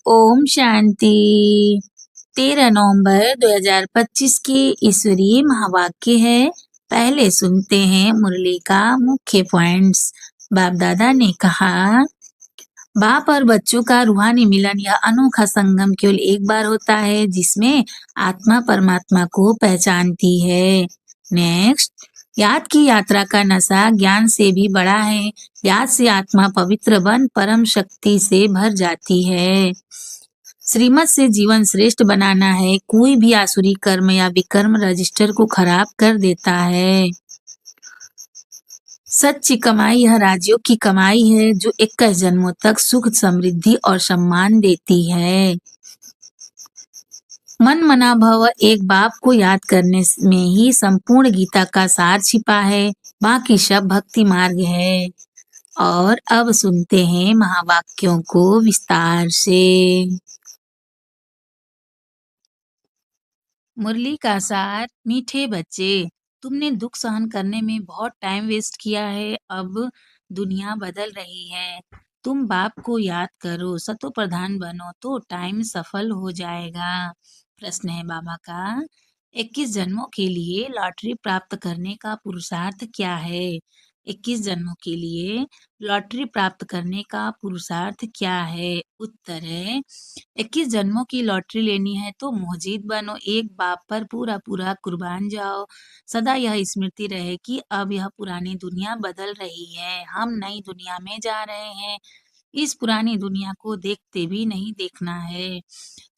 ओम शांति। 13 नवंबर 2025 की ईश्वरीय महावाक्य है। पहले सुनते हैं मुरली का मुख्य पॉइंट्स। बाप दादा ने कहा, बाप और बच्चों का रूहानी मिलन या अनोखा संगम केवल एक बार होता है, जिसमें आत्मा परमात्मा को पहचानती है। नेक्स्ट, याद की यात्रा का नशा ज्ञान से भी बड़ा है। याद से आत्मा पवित्र बन परम शक्ति से भर जाती है। श्रीमत से जीवन श्रेष्ठ बनाना है। कोई भी आसुरी कर्म या विकर्म रजिस्टर को खराब कर देता है। सच्ची कमाई यह राजयोग की कमाई है, जो 21 जन्मों तक सुख, समृद्धि और सम्मान देती है। मन मना भव एक बाप को याद करने में ही संपूर्ण गीता का सार छिपा है। बाकी सब भक्ति मार्ग है। और अब सुनते हैं महावाक्यों को विस्तार से। मुरली का सार। मीठे बच्चे, तुमने दुख सहन करने में बहुत टाइम वेस्ट किया है। अब दुनिया बदल रही है। तुम बाप को याद करो, सतो प्रधान बनो तो टाइम सफल हो जाएगा। प्रश्न है बाबा का, 21 जन्मों के लिए लॉटरी प्राप्त करने का पुरुषार्थ क्या है? 21 जन्मों के लिए लॉटरी प्राप्त करने का पुरुषार्थ क्या है? उत्तर है, 21 जन्मों की लॉटरी लेनी है तो मोहजीद बनो। एक बाप पर पूरा पूरा कुर्बान जाओ। सदा यह स्मृति रहे कि अब यह पुरानी दुनिया बदल रही है। हम नई दुनिया में जा रहे हैं। इस पुरानी दुनिया को देखते भी नहीं देखना है।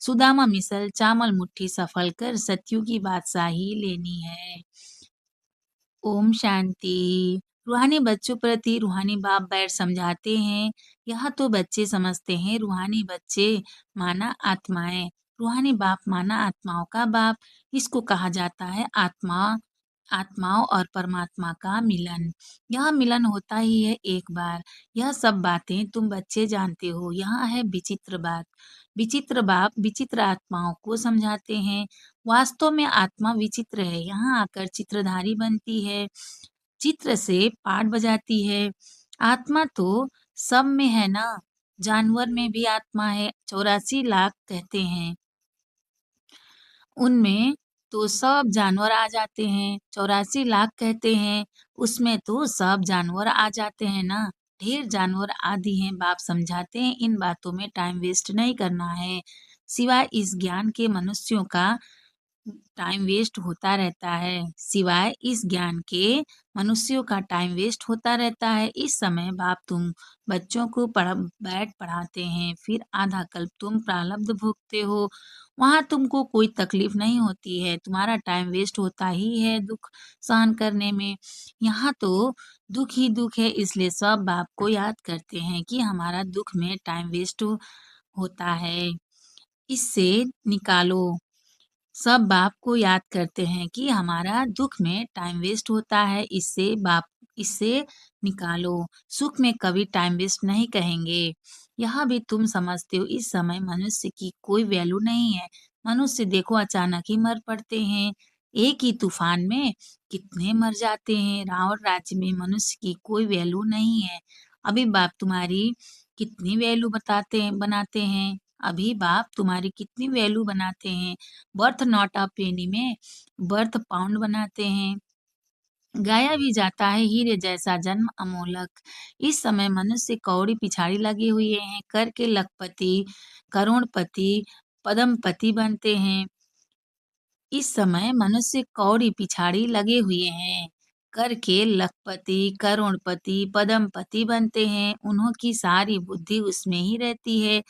सुदामा मिसल चावल मुट्ठी सफल कर सत्यु की बादशाही लेनी है। ओम शांति। रूहानी बच्चों प्रति रूहानी बाप बैठ समझाते हैं। यह तो बच्चे समझते हैं रूहानी बच्चे माना आत्माएं, रूहानी बाप माना आत्माओं का बाप। इसको कहा जाता है आत्माओं और परमात्मा का मिलन। यह मिलन होता ही है एक बार। यह सब बातें तुम बच्चे जानते हो। यहाँ है विचित्र बात। विचित्र बाप विचित्र आत्माओं को समझाते हैं। वास्तव में आत्मा विचित्र है। यहाँ आकर चित्रधारी बनती है, चित्र से पाठ बजाती है। आत्मा तो सब में है ना। जानवर में भी आत्मा है। 84 लाख कहते हैं, उनमें तो सब जानवर आ जाते हैं। 84 लाख कहते हैं, उसमें तो सब जानवर आ जाते हैं ना। ढेर जानवर आदि हैं। बाप समझाते हैं, इन बातों में टाइम वेस्ट नहीं करना है। सिवाय इस ज्ञान के मनुष्यों का टाइम वेस्ट होता रहता है। सिवाय इस ज्ञान के मनुष्यों का टाइम वेस्ट होता रहता है। इस समय बाप तुम बच्चों को बैठ पढ़ाते हैं, फिर आधा कल्प तुम प्रारब्ध भोगते हो। वहां तुमको कोई तकलीफ नहीं होती है। तुम्हारा टाइम वेस्ट होता ही है दुख सहन करने में। यहाँ तो दुख ही दुख है। इसलिए सब बाप को याद करते हैं कि हमारा दुख में टाइम वेस्ट होता है, इससे निकालो। सब बाप को याद करते हैं कि हमारा दुख में टाइम वेस्ट होता है, इससे निकालो। सुख में कभी टाइम वेस्ट नहीं कहेंगे। यह भी तुम समझते हो, इस समय मनुष्य की कोई वैल्यू नहीं है। मनुष्य देखो अचानक ही मर पड़ते हैं। एक ही तूफान में कितने मर जाते हैं। रावण राज्य में मनुष्य की कोई वैल्यू नहीं है। अभी बाप तुम्हारी कितनी वैल्यू बनाते हैं। अभी बाप तुम्हारी कितनी वैल्यू बनाते हैं। वर्थ नॉट अ पेनी में वर्थ पाउंड बनाते हैं। गाया भी जाता है, हीरे जैसा जन्म अमोलक। इस समय मनुष्य कौड़ी पिछाड़ी लगे हुए हैं। कर के लखपति, करोड़पति, पदमपति बनते हैं। इस समय मनुष्य कौड़ी पिछाड़ी लगे हुए हैं। करके लखपति, करोड़पति, पदमपति बनते हैं। उन्हों की सारी बुद्धि उसमें ही रहती है।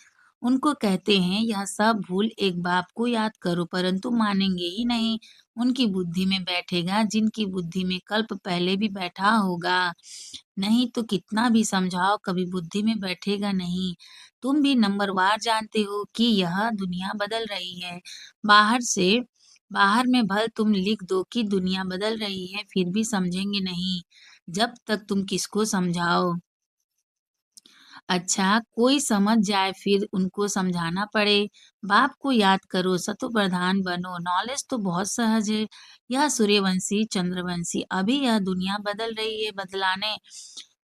उनको कहते हैं यह सब भूल, एक बाप को याद करो, परंतु मानेंगे ही नहीं। उनकी बुद्धि में बैठेगा जिनकी बुद्धि में कल्प पहले भी बैठा होगा। नहीं तो कितना भी समझाओ, कभी बुद्धि में बैठेगा नहीं। तुम भी नंबरवार जानते हो कि यह दुनिया बदल रही है। बाहर में भल तुम लिख दो कि दुनिया बदल रही है, फिर भी समझेंगे नहीं जब तक तुम किसको समझाओ। अच्छा, कोई समझ जाए फिर उनको समझाना पड़े। बाप को याद करो, सतो प्रधान बनो। नॉलेज तो बहुत सहज है। यह सूर्यवंशी, चंद्रवंशी, अभी यह दुनिया बदल रही है।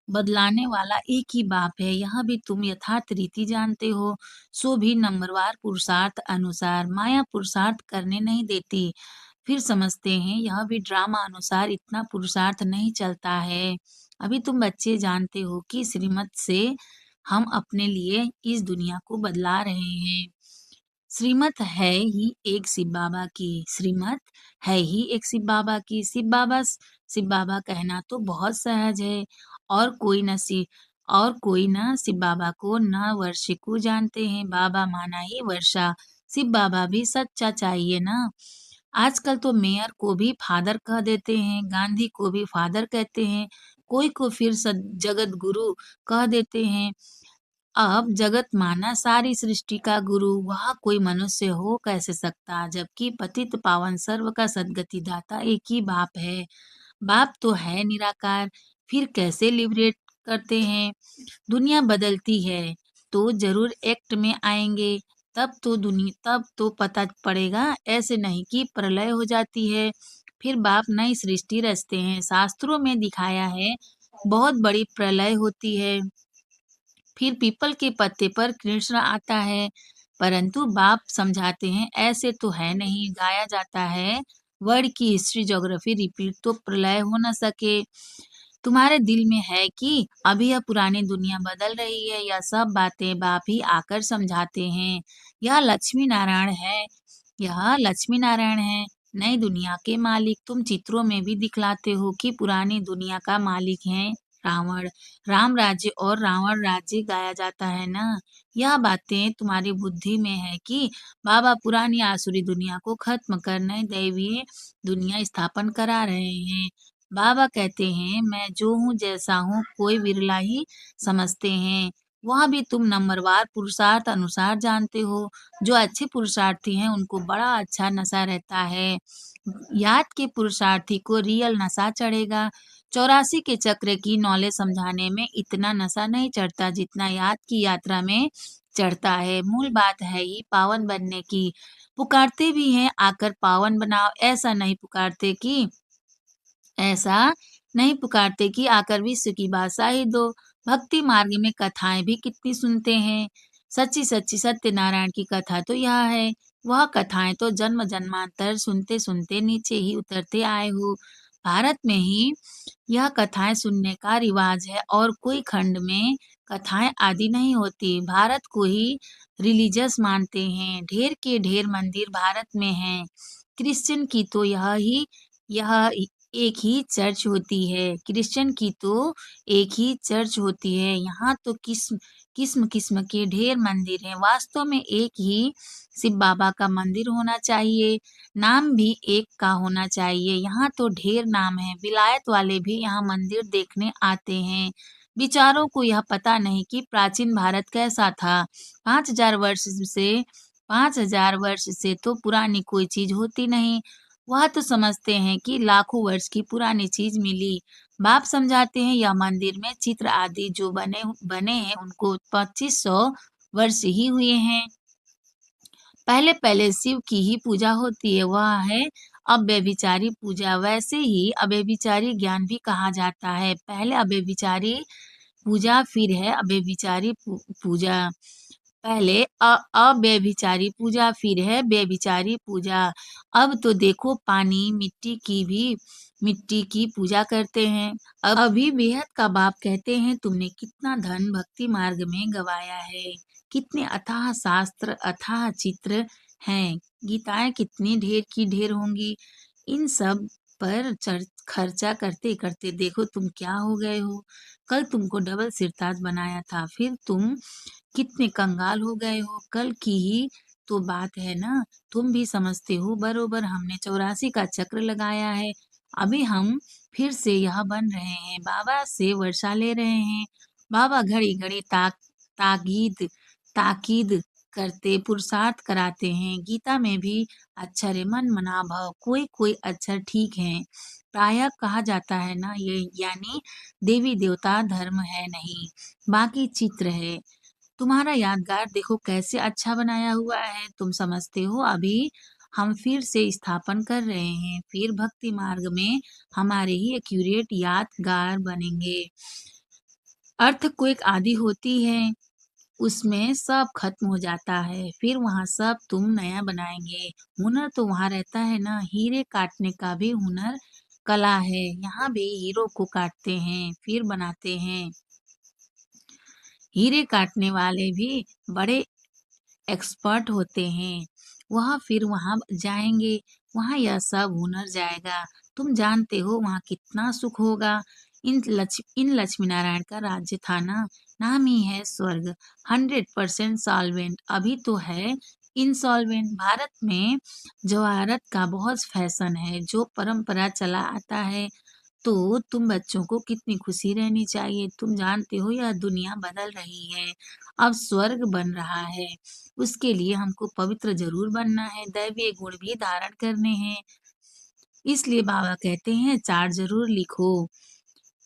बदलाने वाला एक ही बाप है, यह भी तुम यथार्थ रीति जानते हो। सो भी नंबरवार पुरुषार्थ अनुसार माया पुरुषार्थ करने नहीं देती। फिर समझते हैं यह भी ड्रामा अनुसार इतना पुरुषार्थ नहीं चलता है। अभी तुम बच्चे जानते हो कि श्रीमत से हम अपने लिए इस दुनिया को बदला रहे हैं। श्रीमत है ही एक शिव बाबा की, श्रीमत है ही एक शिव बाबा की। शिव बाबा कहना तो बहुत सहज है। और कोई न शिव और कोई न शिव बाबा को न वर्षे को जानते हैं। बाबा माना ही वर्षा। शिव बाबा भी सच्चा चाहिए ना। आजकल तो मेयर को भी फादर कह देते हैं, गांधी को भी फादर कहते हैं, कोई को फिर जगत गुरु कह देते हैं। अब जगत माना सारी सृष्टि का गुरु, वह कोई मनुष्य हो कैसे सकता, जबकि पतित पावन सर्व का सद्गति दाता एक ही बाप है। बाप तो है निराकार, फिर कैसे लिबरेट करते हैं। दुनिया बदलती है तो जरूर एक्ट में आएंगे। तब तो पता पड़ेगा, ऐसे नहीं कि प्रलय हो जाती है फिर बाप नई सृष्टि रचते हैं। शास्त्रों में दिखाया है बहुत बड़ी प्रलय होती है, फिर पीपल के पत्ते पर कृष्ण आता है। परंतु बाप समझाते हैं ऐसे तो है नहीं, गाया जाता है वर्ड की हिस्ट्री ज्योग्राफी रिपीट तो प्रलय हो न सके। तुम्हारे दिल में है कि अभी यह पुरानी दुनिया बदल रही है, यह सब बातें बाप ही आकर समझाते हैं। यह लक्ष्मी नारायण है, यह लक्ष्मी नारायण है, नई दुनिया के मालिक। तुम चित्रों में भी दिखलाते हो कि पुरानी दुनिया का मालिक है रावण। राम राज्य और रावण राज्य गाया जाता है ना। यह बातें तुम्हारी बुद्धि में है कि बाबा पुरानी आसुरी दुनिया को खत्म कर नई दैवीय दुनिया स्थापन करा रहे हैं। बाबा कहते हैं मैं जो हूँ जैसा हूँ कोई विरला ही समझते हैं। वह भी तुम नंबरवार पुरुषार्थ अनुसार जानते हो। जो अच्छे पुरुषार्थी हैं उनको बड़ा अच्छा नशा रहता है। याद के पुरुषार्थी को रियल नशा चढ़ेगा। 84 के चक्र की नॉलेज समझाने में इतना नशा नहीं चढ़ता जितना याद की यात्रा में चढ़ता है। मूल बात है ही पावन बनने की। पुकारते भी हैं आकर पावन बनाओ, ऐसा नहीं पुकारते कि आकर विश्व की बादशाही दो। भक्ति मार्ग में कथाएं भी कितनी सुनते हैं। सच्ची सच्ची सत्यनारायण की कथा तो यह है। वह कथाएं तो जन्म जन्मांतर सुनते सुनते नीचे ही उतरते आए हो। भारत में ही यह कथाएं सुनने का रिवाज है और कोई खंड में कथाएं आदि नहीं होती। भारत को ही रिलीजियस मानते हैं। ढेर के ढेर मंदिर भारत में हैं। क्रिश्चियन की तो यह एक ही चर्च होती है। क्रिश्चियन की तो एक ही चर्च होती है। यहाँ तो किस्म किस्म किस्म के ढेर मंदिर हैं। वास्तव में एक ही शिव बाबा का मंदिर होना चाहिए, नाम भी एक का होना चाहिए। यहाँ तो ढेर नाम है। विलायत वाले भी यहाँ मंदिर देखने आते हैं। विचारों को यह पता नहीं कि प्राचीन भारत कैसा था। 5000 वर्ष से तो पुरानी कोई चीज होती नहीं। वह तो समझते हैं कि लाखों वर्ष की पुरानी चीज मिली। बाप समझाते हैं यह मंदिर में चित्र आदि जो बने बने हैं उनको 2500 वर्ष ही हुए हैं। पहले पहले शिव की ही पूजा होती है, वह है अव्यभिचारी पूजा। वैसे ही अव्यभिचारी ज्ञान भी कहा जाता है। पहले अव्यभिचारी पूजा फिर है पूजा। पहले अव्यभिचारी पूजा फिर है व्यभिचारी पूजा। अब तो देखो पानी मिट्टी की पूजा करते हैं। अब अभी बेहद का बाप कहते हैं तुमने कितना धन भक्ति मार्ग में गवाया है। कितने अथाह शास्त्र अथाह चित्र हैं। गीताएं कितनी ढेर की ढेर होंगी। इन सब पर खर्चा करते करते देखो तुम क्या हो गए हो। कल तुमको डबल सिरताज बनाया था, फिर तुम कितने कंगाल हो गए हो। कल की ही तो बात है ना। तुम भी समझते हो बरोबर हमने 84 का चक्र लगाया है। अभी हम फिर से यह बन रहे हैं, बाबा से वर्षा ले रहे हैं। बाबा घड़ी घड़ी ताकीद ताकीद करते पुरुषार्थ कराते हैं। गीता में भी अक्षर मन मना भव, कोई कोई अक्षर ठीक है। प्रायः कहा जाता है ना, ये यानी देवी देवता धर्म है नहीं, बाकी चित्र है। तुम्हारा यादगार देखो कैसे अच्छा बनाया हुआ है। तुम समझते हो अभी हम फिर से स्थापन कर रहे हैं, फिर भक्ति मार्ग में हमारे ही एक्यूरेट यादगार बनेंगे। अर्थ को एक आदि होती है, उसमें सब खत्म हो जाता है, फिर वहाँ सब तुम नया बनाएँगे। हुनर तो वहाँ रहता है ना, हीरे काटने का भी हुनर कला है, यहाँ भी हीरो को काटते हैं, फिर बनाते हैं। हीरे काटने वाले भी बड़े एक्सपर्ट होते हैं। वह फिर वहाँ जाएँगे, वहाँ यह सब हुनर जाएगा। तुम जानते हो वहाँ कितना सुख होगा। इन लक्ष्मीनारायण का राज्य था ना, नाम ही है स्वर्ग। 100% सॉल्वेंट अभी तो है इंसॉल्वेंट। भारत में जवाहरत का बहुत फैशन है, जो परंपरा चला आता है। तो तुम बच्चों को कितनी खुशी रहनी चाहिए। तुम जानते हो यह दुनिया बदल रही है, अब स्वर्ग बन रहा है। उसके लिए हमको पवित्र ज़रूर बनना है, दैवीय गुण भी धारण करने हैं। इसलिए बाबा कहते हैं 4 ज़रूर लिखो।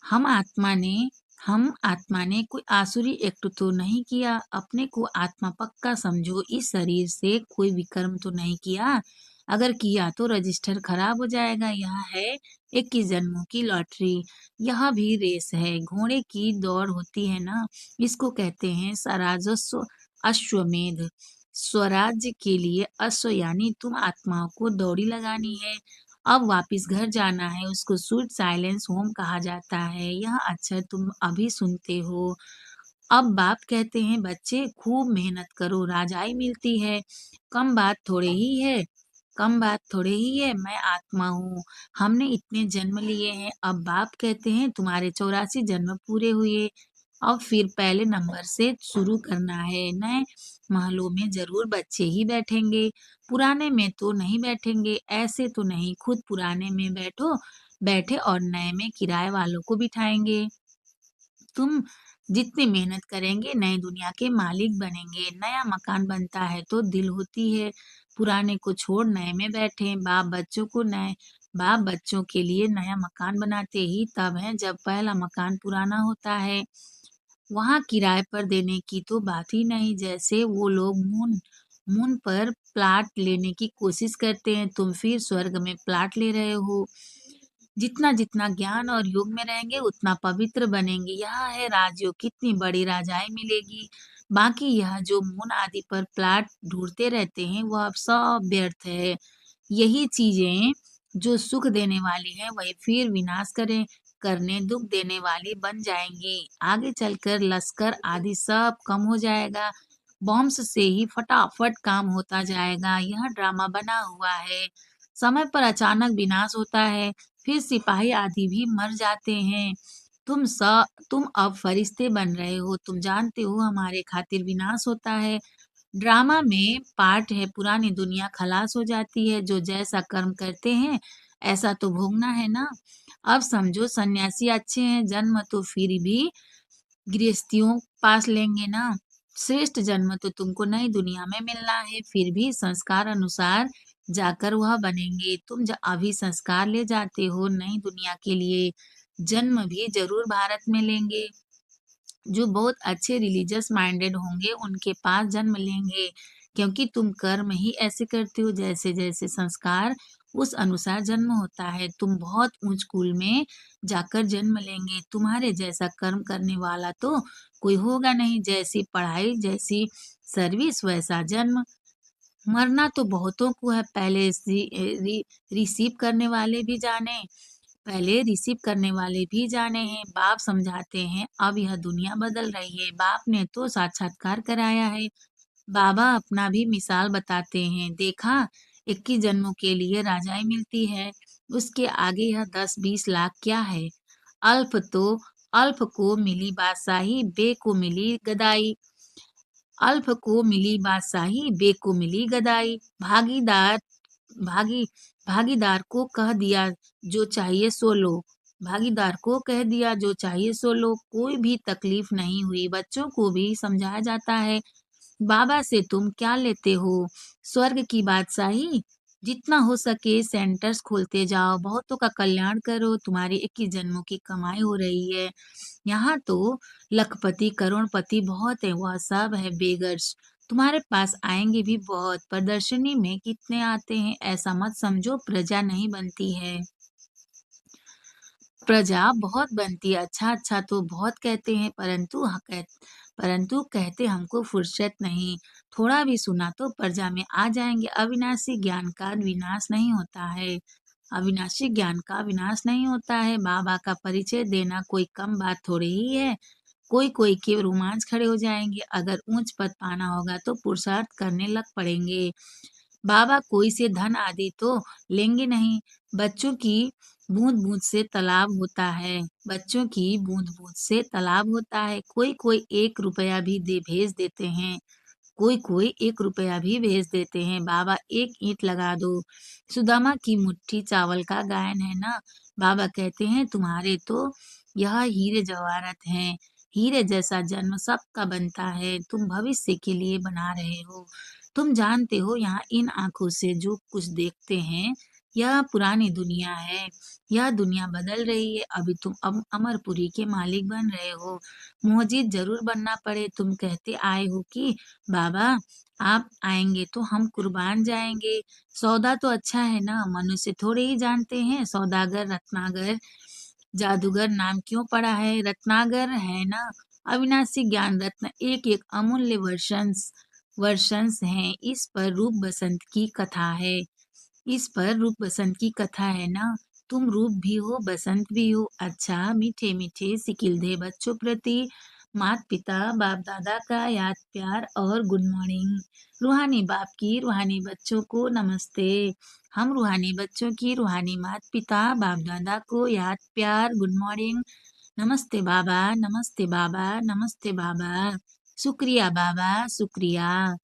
हम आत्मा ने हम आत्मा ने कोई आसुरी एक्ट तो नहीं किया, अपने को आत्मा पक्का समझो, इस शरीर से कोई विकर्म तो नहीं किया। अगर किया तो रजिस्टर खराब हो जाएगा। यह है 21 जन्मों की लॉटरी। यह भी रेस है, घोड़े की दौड़ होती है ना, इसको कहते हैं स्वराजस्व अश्वमेध। स्वराज्य के लिए अश्व यानी तुम आत्माओं को दौड़ी लगानी है। अब वापिस घर जाना है, उसको स्वीट साइलेंस होम कहा जाता है। यह अक्षर तुम अभी सुनते हो। अब बाप कहते हैं बच्चे खूब मेहनत करो, राजाई मिलती है। कम बात थोड़े ही है, कम बात थोड़े ही है, मैं आत्मा हूँ। हमने इतने जन्म लिए हैं। अब बाप कहते हैं तुम्हारे 84 जन्म पूरे हुए। अब फिर पहले नंबर से शुरू करना है। नए महलों में ज़रूर बच्चे ही बैठेंगे, पुराने में तो नहीं बैठेंगे। ऐसे तो नहीं, खुद पुराने में बैठे और नए में किराए वालों को बिठाएँगे। तुम जितनी मेहनत करेंगे, नई दुनिया के मालिक बनेंगे। नया मकान बनता है तो दिल होती है, पुराने को छोड़ नए में बैठें। बाप बच्चों के लिए नया मकान बनाते ही तब है जब पहला मकान पुराना होता है। वहाँ किराए पर देने की तो बात ही नहीं। जैसे वो लोग मून पर प्लाट लेने की कोशिश करते हैं, तुम फिर स्वर्ग में प्लाट ले रहे हो। जितना-जितना ज्ञान और योग में रहेंगे, उतना पवित्र बनेंगे। यह है राजयोग, कितनी बड़ी राजाएँ मिलेगी। बाकी यह जो मून आदि पर प्लाट ढूँढते रहते हैं, वह अब सब व्यर्थ है। यही चीज़ें जो सुख देने वाली हैं, वही फिर विनाश करने दुःख देने वाली बन जाएँगी। आगे चलकर लश्कर आदि सब कम हो जाएगा। बॉम्ब्स से ही फटाफट काम होता जाएगा। यह ड्रामा बना हुआ है। समय पर अचानक विनाश होता है, फिर सिपाही आदि भी मर जाते हैं। तुम अब फरिश्ते बन रहे हो। तुम जानते हो हमारे खातिर विनाश होता है। ड्रामा में पार्ट है, पुरानी दुनिया खलास हो जाती है। जो जैसा कर्म करते हैं, ऐसा तो भोगना है ना। अब समझो सन्यासी अच्छे हैं, जन्म तो फिर भी गृहस्थियों पास लेंगे ना। श्रेष्ठ जन्म तो तुमको नई दुनिया में मिलना है, फिर भी संस्कार अनुसार जाकर वह बनेंगे। तुम अभी संस्कार ले जाते हो नई दुनिया के लिए, जन्म भी जरूर भारत में लेंगे। जो बहुत अच्छे रिलीजियस माइंडेड होंगे उनके पास जन्म लेंगे, क्योंकि तुम कर्म ही ऐसे करते हो, जैसे जैसे संस्कार उस अनुसार जन्म होता है। तुम बहुत ऊंच कुल में जाकर जन्म लेंगे। तुम्हारे जैसा कर्म करने वाला तो कोई होगा नहीं। जैसी पढ़ाई जैसी सर्विस वैसा जन्म। मरना तो बहुतों को है, रिसीव करने वाले भी जाने पहले रिसीव करने वाले भी जाने हैं। बाप समझाते हैं अब यह दुनिया बदल रही है। बाप ने तो साक्षात्कार कराया है। बाबा अपना भी मिसाल बताते हैं, देखा 21 जन्मों के लिए राजाई मिलती है, उसके आगे यह 10-20 लाख क्या है। अल्प तो अल्प को मिली बादशाही, बे को मिली गदाई। अल्प को मिली बादशाही, बे को मिली गदाई। भागी भागीदार को कह दिया जो चाहिए सो लो। भागीदार को कह दिया जो चाहिए सो लो। कोई भी तकलीफ नहीं हुई। बच्चों को भी समझाया जाता है, बाबा से तुम क्या लेते हो? स्वर्ग की बादशाही? जितना हो सके सेंटर्स खोलते जाओ, बहुतों का कल्याण करो। तुम्हारी 21 जन्मों की कमाई हो रही है। यहाँ तो लखपति करोड़पति बहुत है, वह सब है बेगर्स। तुम्हारे पास आएंगे भी बहुत। प्रदर्शनी में कितने आते हैं, ऐसा मत समझो प्रजा नहीं बनती है। प्रजा बहुत बनती है, अच्छा-अच्छा तो बहुत कहते हैं, परंतु कहते हमको फुर्सत नहीं। थोड़ा भी सुना तो प्रजा में आ जाएँगे। अविनाशी ज्ञान का विनाश नहीं होता है। अविनाशी ज्ञान का विनाश नहीं होता है। बाबा का परिचय देना कोई कम बात थोड़ी ही है। कोई-कोई के रोमांच खड़े हो जाएँगे। अगर ऊँच पद पाना होगा तो पुरुषार्थ करने लग पड़ेंगे। बाबा कोई से धन आदि तो लेंगे नहीं। बच्चों की बूँद-बूँद से तालाब होता है। बच्चों की बूँद-बूँद से तालाब होता है। कोई-कोई 1 रुपया भी दे भेज देते हैं। कोई-कोई 1 रुपया भी भेज देते हैं। बाबा एक ईंट लगा दो। सुदामा की मुट्ठी चावल का गायन है ना। बाबा कहते हैं तुम्हारे तो यह हीरे जवाहरात हैं। हीरे जैसा जन्म सबका बनता है। तुम भविष्य के लिए बना रहे हो। तुम जानते हो यहाँ इन आँखों से जो कुछ देखते हैं, यह पुरानी दुनिया है। यह दुनिया बदल रही है। अभी तुम अमरपुरी के मालिक बन रहे हो। मोहजिद ज़रूर बनना पड़े। तुम कहते आए हो कि बाबा आप आएँगे तो हम कुर्बान जाएँगे। सौदा तो अच्छा है ना, मनुष्य थोड़े ही जानते हैं सौदागर, रत्नाकर, जादूगर नाम क्यों पड़ा है? रत्नाकर है ना, अविनाशी ज्ञान रत्न एक-एक अमूल्य वर्षंस हैं। इस पर रूप बसंत की कथा है। इस पर रूप बसंत की कथा है ना। तुम रूप भी हो, बसंत भी हो। अच्छा, मीठे-मीठे सिकिलधे बच्चों प्रति माता-पिता, बाप-दादा का याद प्यार और गुड मॉर्निंग। रूहानी बाप की रूहानी बच्चों को नमस्ते। हम रूहानी बच्चों की रूहानी माता-पिता, बाप-दादा को याद प्यार, गुड मॉर्निंग। नमस्ते बाबा, नमस्ते बाबा, नमस्ते बाबा। शुक्रिया बाबा, शुक्रिया।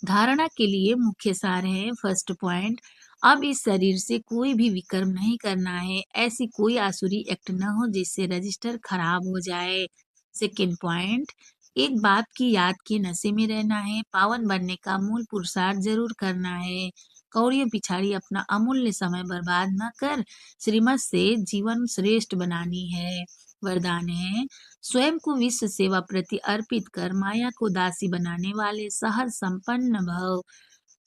धारणा के लिए मुख्य सार है फर्स्ट पॉइंट, अब इस शरीर से कोई भी विकर्म नहीं करना है। ऐसी कोई आसुरी एक्ट न हो जिससे रजिस्टर खराब हो जाए। सेकंड पॉइंट, एक बाप की याद के नशे में रहना है। पावन बनने का मूल पुरुषार्थ जरूर करना है। कौड़ियों पिछाड़ी अपना अमूल्य समय बर्बाद न कर श्रीमत से जीवन श्रेष्ठ बनानी है। वरदान है, स्वयं को विश्व सेवा प्रति अर्पित कर माया को दासी बनाने वाले सहज संपन्न भव।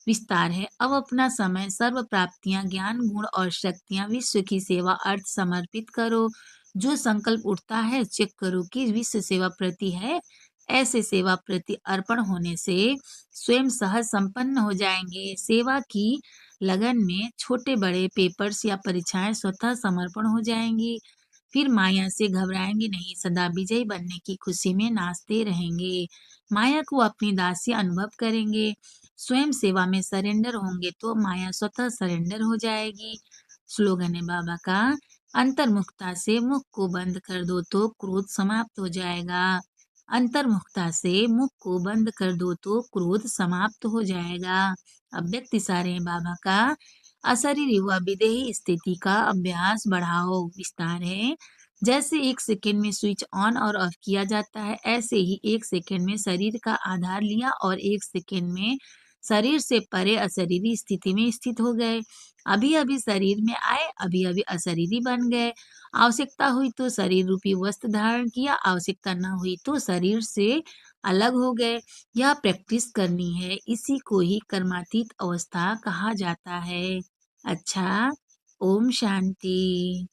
विस्तार है, अब अपना समय सर्व प्राप्तियां ज्ञान गुण और शक्तियां विश्व की सेवा अर्थ समर्पित करो। जो संकल्प उठता है चेक करो कि विश्व सेवा प्रति है। ऐसे सेवा प्रति अर्पण होने से स्वयं सहज संपन्न हो जाएंगे। सेवा की लगन में छोटे बड़े पेपर्स या परीक्षाएं स्वतः समर्पण हो जाएंगी। फिर माया से घबराएंगे नहीं, सदा विजयी बनने की खुशी में नाचते रहेंगे। माया को अपनी दासी अनुभव करेंगे। स्वयं सेवा में सरेंडर होंगे तो माया स्वतः सरेंडर हो जाएगी। स्लोगन है बाबा का, अंतर्मुखता से मुख को बंद कर दो तो क्रोध समाप्त हो जाएगा। अंतर्मुखता से मुख को बंद कर दो तो क्रोध समाप्त हो जाएगा। अब व्यक्ति सारे हैं बाबा का, अशरीरी व विदेही स्थिति का अभ्यास बढ़ाओ। विस्तार है, जैसे 1 सेकंड में स्विच ऑन और ऑफ किया जाता है, ऐसे ही 1 सेकंड में शरीर का आधार लिया और 1 सेकंड में शरीर से परे अशरीरी स्थिति में स्थित हो गए। अभी-अभी शरीर में आए, अभी-अभी अशरीरी बन गए। आवश्यकता हुई तो शरीर रूपी वस्त्र धारण किया, आवश्यकता न हुई तो शरीर से अलग हो गए। यह प्रैक्टिस करनी है, इसी को ही कर्मातीत अवस्था कहा जाता है। अच्छा, ओम शांति।